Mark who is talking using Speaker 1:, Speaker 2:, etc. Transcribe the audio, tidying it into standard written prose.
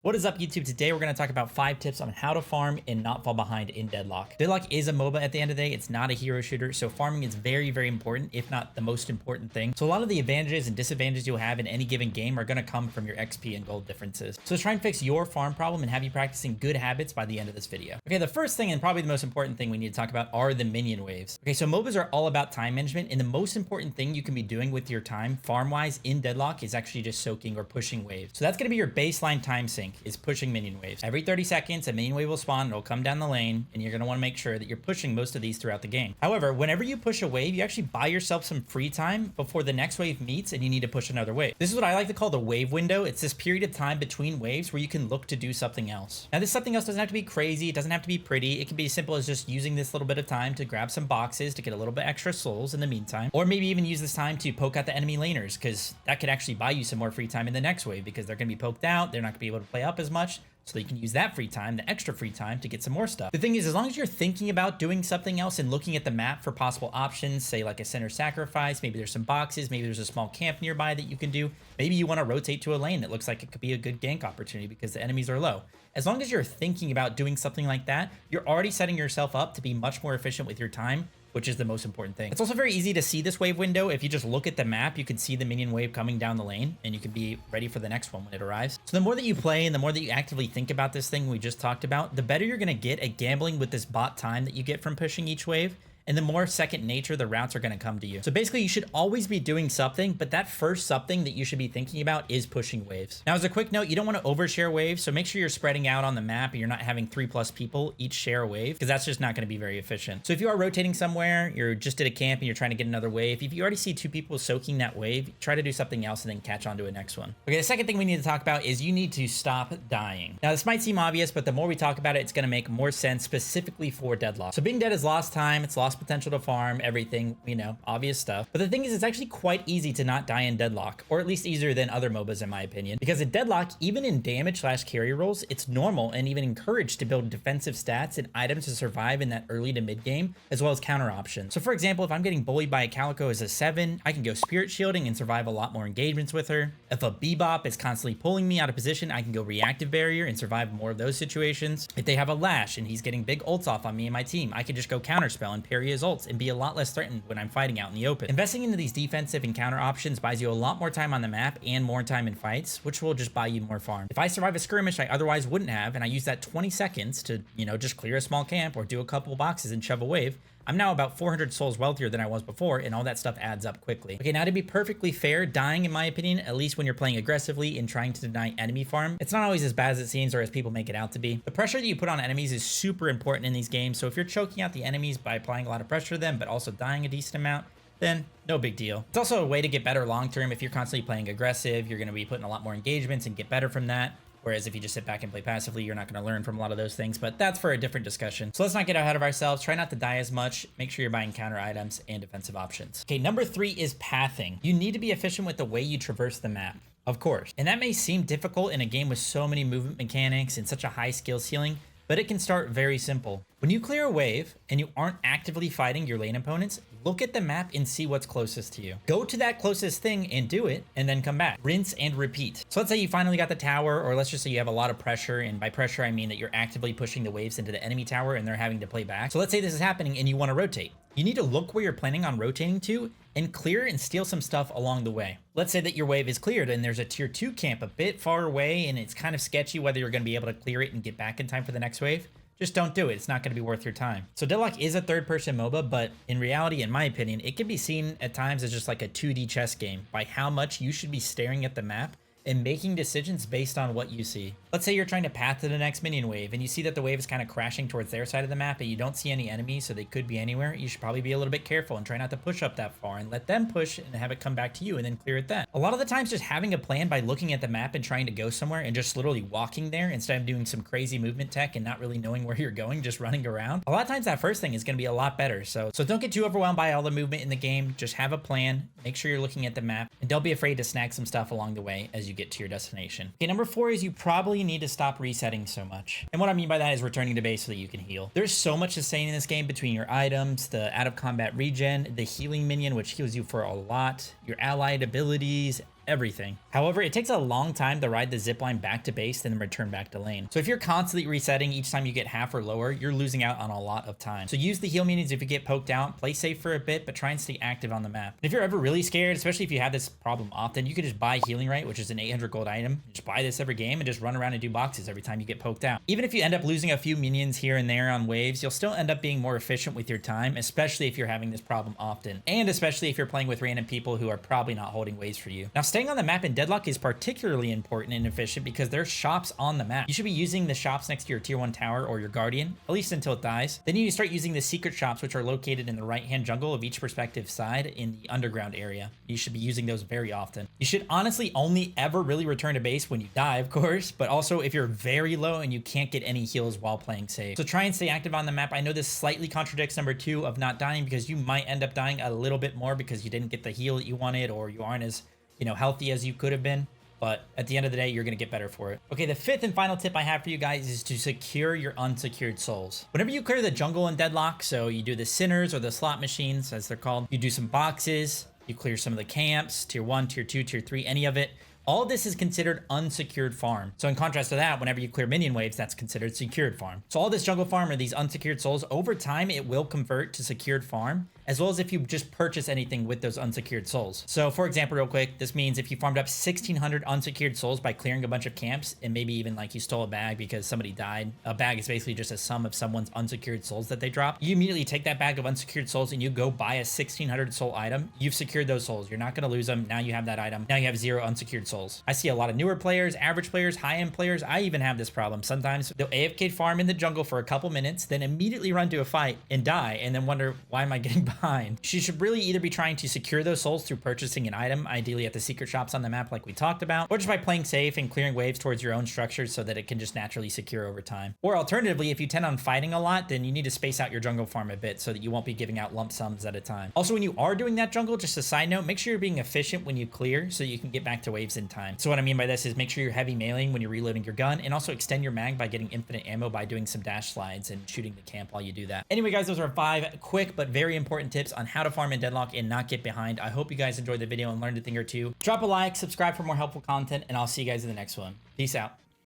Speaker 1: What is up, YouTube? Today we're going to talk about 5 tips on how to farm and not fall behind in Deadlock. Deadlock is a MOBA at the end of the day. It's not a hero shooter, so farming is very, very important, if not the most important thing. So a lot of the advantages and disadvantages you'll have in any given game are going to come from your XP and gold differences. So let's try and fix your farm problem and have you practicing good habits by the end of this video. Okay, the first thing and probably the most important thing we need to talk about are the minion waves. Okay, so MOBAs are all about time management, and the most important thing you can be doing with your time farm-wise in Deadlock is actually just soaking or pushing waves. So that's going to be your baseline time sink, is pushing minion waves. Every 30 seconds, a minion wave will spawn, it'll come down the lane, and you're going to want to make sure that you're pushing most of these throughout the game. However, whenever you push a wave, you actually buy yourself some free time before the next wave meets and you need to push another wave. This is what I like to call the wave window. It's this period of time between waves where you can look to do something else. Now, this something else doesn't have to be crazy. It doesn't have to be pretty. It can be as simple as just using this little bit of time to grab some boxes to get a little bit extra souls in the meantime, or maybe even use this time to poke out the enemy laners, because that could actually buy you some more free time in the next wave because they're going to be poked out. They're not going to be able to play up as much. So you can use that free time, the extra free time, to get some more stuff. The thing is, as long as you're thinking about doing something else and looking at the map for possible options, say like a center sacrifice, maybe there's some boxes, maybe there's a small camp nearby that you can do. Maybe you want to rotate to a lane that looks like it could be a good gank opportunity because the enemies are low. As long as you're thinking about doing something like that, you're already setting yourself up to be much more efficient with your time, which is the most important thing. It's also very easy to see this wave window. If you just look at the map, you can see the minion wave coming down the lane, and you can be ready for the next one when it arrives. So the more that you play and the more that you actively think about this thing we just talked about, the better you're going to get at gambling with this bot time that you get from pushing each wave, and the more second nature the routes are going to come to you. So basically, you should always be doing something, but that first something that you should be thinking about is pushing waves. Now, as a quick note, you don't want to overshare waves, so make sure you're spreading out on the map and you're not having 3+ people each share a wave, because that's just not going to be very efficient. So if you are rotating somewhere, you're just at a camp and you're trying to get another wave, if you already see 2 people soaking that wave, try to do something else and then catch on to a next one. Okay, the second thing we need to talk about is you need to stop dying. Now, this might seem obvious, but the more we talk about it, it's going to make more sense specifically for Deadlock. So being dead is lost time, it's lost potential to farm, everything, you know, obvious stuff. But the thing is, it's actually quite easy to not die in Deadlock, or at least easier than other MOBAs in my opinion, because in Deadlock, even in damage/carry roles, it's normal and even encouraged to build defensive stats and items to survive in that early to mid game, as well as counter options. So for example, if I'm getting bullied by a Calico as a 7, I can go spirit shielding and survive a lot more engagements with her. If a Bebop is constantly pulling me out of position, I can go reactive barrier and survive more of those situations. If they have a Lash and he's getting big ults off on me and my team, I can just go counterspell and parry his ults and be a lot less threatened when I'm fighting out in the open. Investing into these defensive and counter options buys you a lot more time on the map and more time in fights, which will just buy you more farm. If I survive a skirmish I otherwise wouldn't have, and I use that 20 seconds to, you know, just clear a small camp or do a couple boxes and shove a wave, I'm now about 400 souls wealthier than I was before, and all that stuff adds up quickly. Okay, now to be perfectly fair, dying, in my opinion, at least when you're playing aggressively and trying to deny enemy farm, it's not always as bad as it seems or as people make it out to be. The pressure that you put on enemies is super important in these games, so if you're choking out the enemies by applying a lot of pressure to them, but also dying a decent amount, then no big deal. It's also a way to get better long-term. If you're constantly playing aggressive, you're going to be putting a lot more engagements and get better from that. Whereas if you just sit back and play passively, you're not going to learn from a lot of those things, but that's for a different discussion. So let's not get ahead of ourselves. Try not to die as much. Make sure you're buying counter items and defensive options. Okay, number 3 is pathing. You need to be efficient with the way you traverse the map, of course. And that may seem difficult in a game with so many movement mechanics and such a high skill ceiling, but it can start very simple. When you clear a wave and you aren't actively fighting your lane opponents, look at the map and see what's closest to you. Go to that closest thing and do it, and then come back. Rinse and repeat. So let's say you finally got the tower, or let's just say you have a lot of pressure, and by pressure I mean that you're actively pushing the waves into the enemy tower and they're having to play back. So let's say this is happening and you want to rotate. You need to look where you're planning on rotating to and clear and steal some stuff along the way. Let's say that your wave is cleared and there's a tier 2 camp a bit far away and it's kind of sketchy whether you're going to be able to clear it and get back in time for the next wave. Just don't do it. It's not going to be worth your time. So Deadlock is a third-person MOBA, but in reality, in my opinion, it can be seen at times as just like a 2D chess game by how much you should be staring at the map and making decisions based on what you see. Let's say you're trying to path to the next minion wave and you see that the wave is kind of crashing towards their side of the map and you don't see any enemies, so they could be anywhere. You should probably be a little bit careful and try not to push up that far and let them push and have it come back to you and then clear it then. A lot of the times just having a plan by looking at the map and trying to go somewhere and just literally walking there instead of doing some crazy movement tech and not really knowing where you're going, just running around. A lot of times that first thing is going to be a lot better. So don't get too overwhelmed by all the movement in the game. Just have a plan, make sure you're looking at the map, and don't be afraid to snag some stuff along the way as you get to your destination. Okay, number 4 is you probably need to stop resetting so much. And what I mean by that is returning to base so that you can heal. There's so much sustain in this game between your items, the out of combat regen, the healing minion, which heals you for a lot, your allied abilities, everything. However, it takes a long time to ride the zipline back to base and then return back to lane. So if you're constantly resetting each time you get half or lower, you're losing out on a lot of time. So use the heal minions if you get poked out, play safe for a bit, but try and stay active on the map. And if you're ever really scared, especially if you have this problem often, you could just buy Healing Right, which is an 800 gold item. Just buy this every game and just run around and do boxes every time you get poked out. Even if you end up losing a few minions here and there on waves, you'll still end up being more efficient with your time, especially if you're having this problem often, and especially if you're playing with random people who are probably not holding waves for you. Now, staying on the map in Deadlock is particularly important and efficient because there's shops on the map. You should be using the shops next to your tier 1 tower or your guardian, at least until it dies. Then you need to start using the secret shops, which are located in the right-hand jungle of each respective side in the underground area. You should be using those very often. You should honestly only ever really return to base when you die, of course, but also if you're very low and you can't get any heals while playing safe. So try and stay active on the map. I know this slightly contradicts number 2 of not dying, because you might end up dying a little bit more because you didn't get the heal that you wanted, or you aren't as, healthy as you could have been. But at the end of the day, you're going to get better for it. Okay, the 5th and final tip I have for you guys is to secure your unsecured souls. Whenever you clear the jungle in Deadlock, so you do the sinners or the slot machines, as they're called, you do some boxes, you clear some of the camps, tier 1, tier 2, tier 3, any of it. All of this is considered unsecured farm. So in contrast to that, whenever you clear minion waves, that's considered secured farm. So all this jungle farm or these unsecured souls, over time, it will convert to secured farm, as well as if you just purchase anything with those unsecured souls. So for example, real quick, this means if you farmed up 1,600 unsecured souls by clearing a bunch of camps, and maybe even like you stole a bag because somebody died, a bag is basically just a sum of someone's unsecured souls that they drop. You immediately take that bag of unsecured souls and you go buy a 1,600 soul item. You've secured those souls. You're not going to lose them. Now you have that item. Now you have 0 unsecured souls. I see a lot of newer players, average players, high-end players. I even have this problem. Sometimes they'll AFK farm in the jungle for a couple minutes, then immediately run to a fight and die, and then wonder, why am I getting behind? You should really either be trying to secure those souls through purchasing an item, ideally at the secret shops on the map like we talked about, or just by playing safe and clearing waves towards your own structures so that it can just naturally secure over time. Or alternatively, if you tend on fighting a lot, then you need to space out your jungle farm a bit so that you won't be giving out lump sums at a time. Also, when you are doing that jungle, just a side note, make sure you're being efficient when you clear so you can get back to waves in time. So what I mean by this is make sure you're heavy meleeing when you're reloading your gun, and also extend your mag by getting infinite ammo by doing some dash slides and shooting the camp while you do that. Anyway, guys, those are 5 quick but very important tips on how to farm in Deadlock and not get behind. I hope you guys enjoyed the video and learned a thing or two. Drop a like, subscribe for more helpful content, and I'll see you guys in the next one. Peace out.